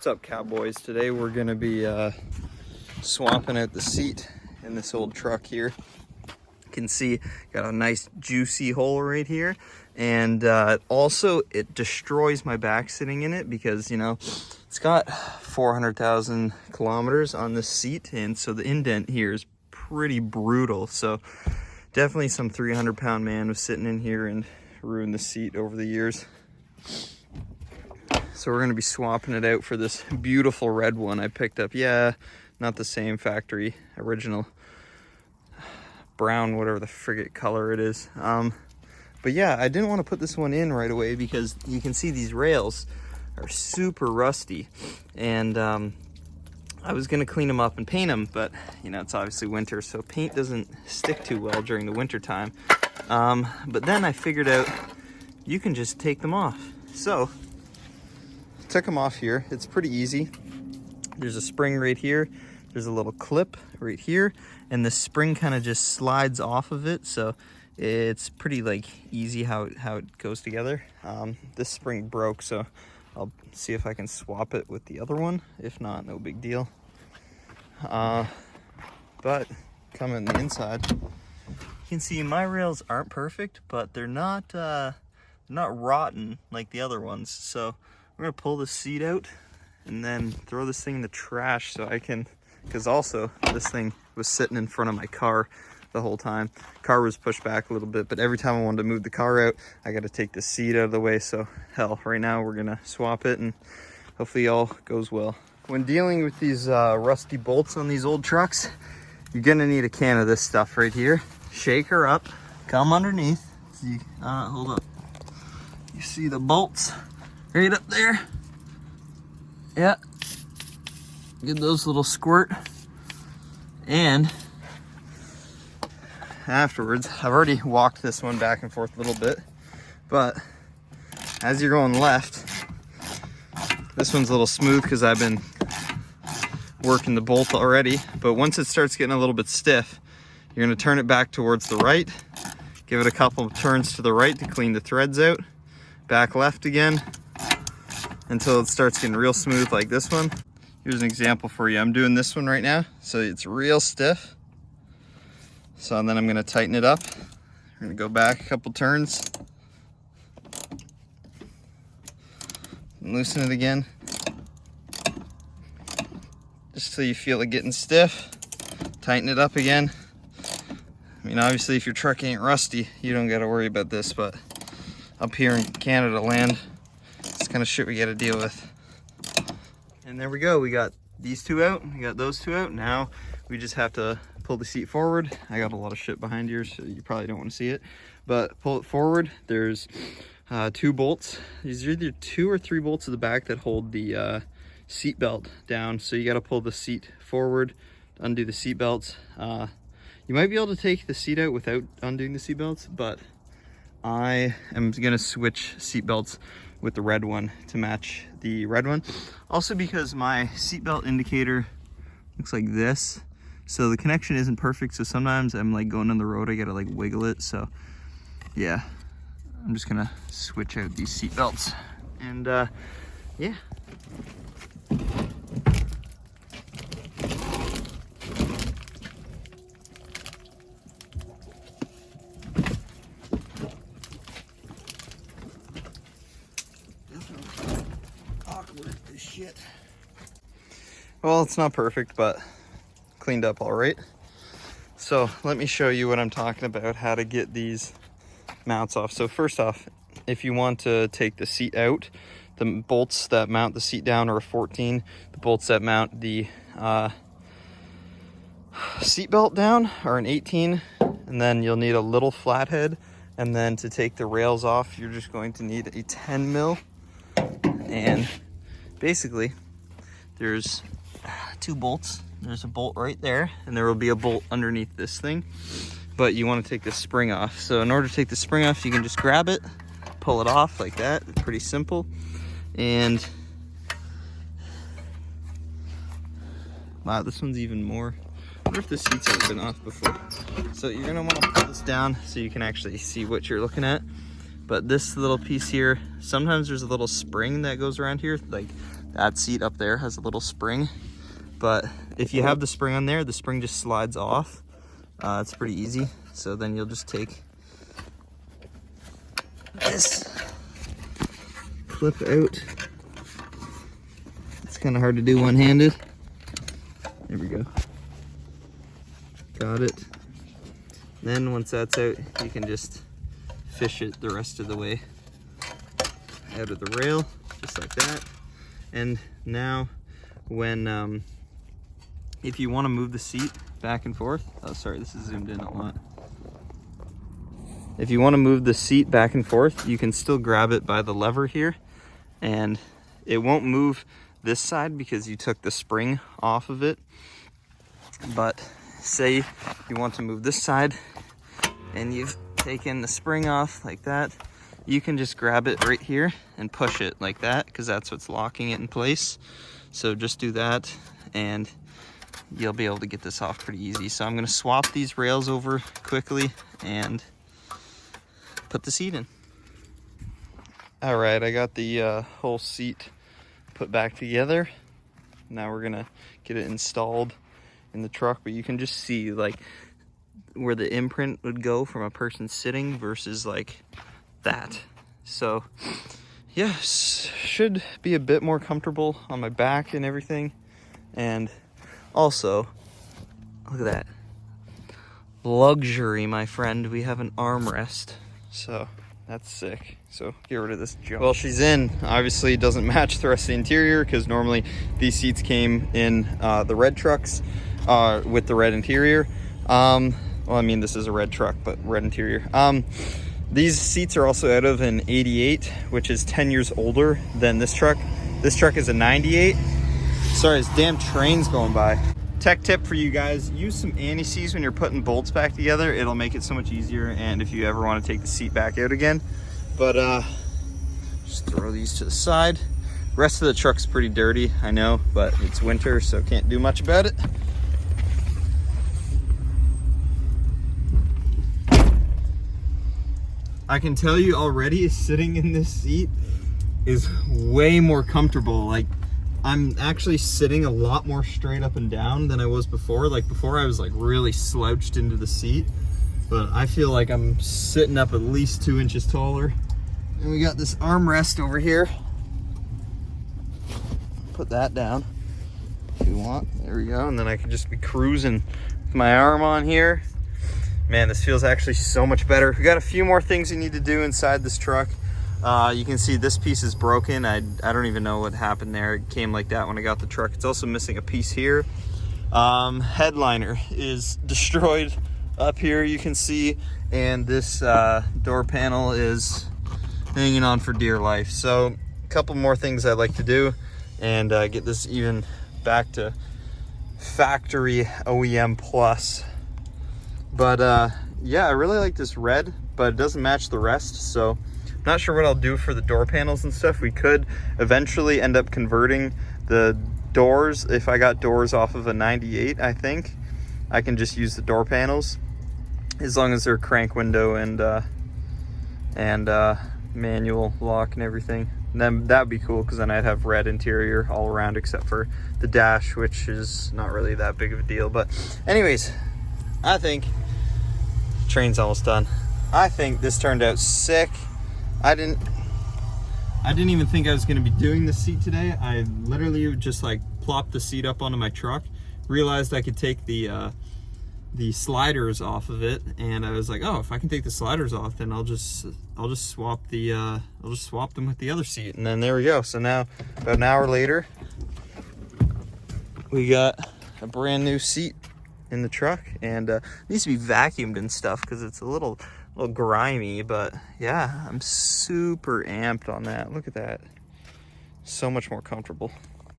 What's up, cowboys? Today we're gonna be swapping out the seat in this old truck here. You can see got a nice juicy hole right here, and also it destroys my back sitting in it because, you know, it's got 400,000 kilometers on this seat, and so the indent here is pretty brutal. So definitely some 300-pound man was sitting in here and ruined the seat over the years. So we're going to be swapping it out for this beautiful red one I picked up. Yeah, not the same factory, original brown, whatever the frigate color it is. But yeah, I didn't want to put this one in right away because you can see these rails are super rusty. And I was going to clean them up and paint them, but you know, it's obviously winter, so paint doesn't stick too well during the winter time. But then I figured out you can just take them off. So took them off here. It's pretty easy. There's a spring right here, there's a little clip right here, and the spring kind of just slides off of it, so it's pretty like easy how it goes together. This spring broke, so I'll see if I can swap it with the other one. If not, no big deal. But coming on the inside, you can see my rails aren't perfect, but they're not rotten like the other ones. So we're gonna pull the seat out and then throw this thing in the trash so I can, because also this thing was sitting in front of my car the whole time. Car was pushed back a little bit, but every time I wanted to move the car out, I got to take the seat out of the way. So hell, right now we're gonna swap it and hopefully all goes well. When dealing with these rusty bolts on these old trucks, you're gonna need a can of this stuff right here. Shake her up, come underneath. See, hold up. You see the bolts right up there? Yeah. Get those little squirt. And afterwards, I've already walked this one back and forth a little bit, but as you're going left, this one's a little smooth because I've been working the bolt already, but once it starts getting a little bit stiff, you're going to turn it back towards the right, give it a couple of turns to the right to clean the threads out, back left again until it starts getting real smooth like this one. Here's an example for you. I'm doing this one right now, so it's real stiff. So then I'm going to tighten it up. I'm going to go back a couple turns and loosen it again, just so you feel it getting stiff. Tighten it up again. I mean, obviously if your truck ain't rusty, you don't got to worry about this, but up here in Canada land, it's kind of shit we got to deal with. And there we go. We got these two out, we got those two out. Now we just have to pull the seat forward. I got a lot of shit behind here, so you probably don't want to see it, but pull it forward. There's 2 bolts. These are either 2 or 3 bolts at the back that hold the seat belt down. So you got to pull the seat forward, undo the seat belts. You might be able to take the seat out without undoing the seat belts, but I am gonna switch seat belts with the red one to match the red one. Also because my seatbelt indicator looks like this, so the connection isn't perfect. So sometimes I'm like going on the road, I gotta like wiggle it. So yeah, I'm just gonna switch out these seat belts, and yeah. Awkward as shit. Well, it's not perfect, but cleaned up all right. So let me show you what I'm talking about, how to get these mounts off. So first off, if you want to take the seat out, the bolts that mount the seat down are a 14. The bolts that mount the seat belt down are an 18. And then you'll need a little flathead. And then to take the rails off, you're just going to need a 10 mil. And basically, there's 2 bolts. There's a bolt right there, and there will be a bolt underneath this thing. But you want to take the spring off. So in order to take the spring off, you can just grab it, pull it off like that. It's pretty simple. And wow, this one's even more. I wonder if the seats have been off before. So you're gonna want to pull this down so you can actually see what you're looking at. But this little piece here, sometimes there's a little spring that goes around here, like That seat up there has a little spring, but if you have the spring on there, the spring just slides off. It's pretty easy. So then you'll just take this clip out. It's kind of hard to do one-handed. There we go. Got it. Then once that's out, you can just fish it the rest of the way out of the rail, just like that. And now when, if you want to move the seat back and forth, oh sorry, this is zoomed in a lot. If you want to move the seat back and forth, you can still grab it by the lever here, and it won't move this side because you took the spring off of it. But say you want to move this side and you've taken the spring off like that, you can just grab it right here and push it like that, because that's what's locking it in place. So just do that and you'll be able to get this off pretty easy. So I'm going to swap these rails over quickly and put the seat in. All right, I got the whole seat put back together. Now we're gonna get it installed in the truck, but you can just see like where the imprint would go from a person sitting versus like that. So yeah, should be a bit more comfortable on my back and everything. And also, look at that luxury, my friend. We have an armrest, so that's sick. So get rid of this junk. Well, she's in. Obviously it doesn't match the rest of the interior, because normally these seats came in the red trucks with the red interior. Well, I mean, this is a red truck, but red interior. These seats are also out of an 88, which is 10 years older than this truck. This truck is a 98. Sorry, this damn train's going by. Tech tip for you guys, use some anti-seize when you're putting bolts back together. It'll make it so much easier, and if you ever want to take the seat back out again. But just throw these to the side. Rest of the truck's pretty dirty, I know, but it's winter, so can't do much about it. I can tell you already, sitting in this seat is way more comfortable. Like, I'm actually sitting a lot more straight up and down than I was before. Like before I was like really slouched into the seat, but I feel like I'm sitting up at least 2 inches taller. And we got this armrest over here. Put that down if you want. There we go. And then I can just be cruising with my arm on here. Man, this feels actually so much better. We got a few more things you need to do inside this truck. You can see this piece is broken. I don't even know what happened there. It came like that when I got the truck. It's also missing a piece here. Headliner is destroyed up here, you can see, and this door panel is hanging on for dear life. So a couple more things I'd like to do and get this even back to factory OEM plus. But yeah, I really like this red, but it doesn't match the rest, so not sure what I'll do for the door panels and stuff. We could eventually end up converting the doors. If I got doors off of a 98, I think I can just use the door panels as long as they're crank window and manual lock and everything. And then that'd be cool, because then I'd have red interior all around except for the dash, which is not really that big of a deal. But anyways, I think train's almost done. I think this turned out sick. I didn't even think I was going to be doing this seat today. I literally just like plopped the seat up onto my truck, realized I could take the sliders off of it, and I was like, oh, if I can take the sliders off, then I'll just swap them with the other seat. And then there we go. So now about an hour later, we got a brand new seat in the truck, and it needs to be vacuumed and stuff because it's a little grimy, but yeah, I'm super amped on that. Look at that. So much more comfortable.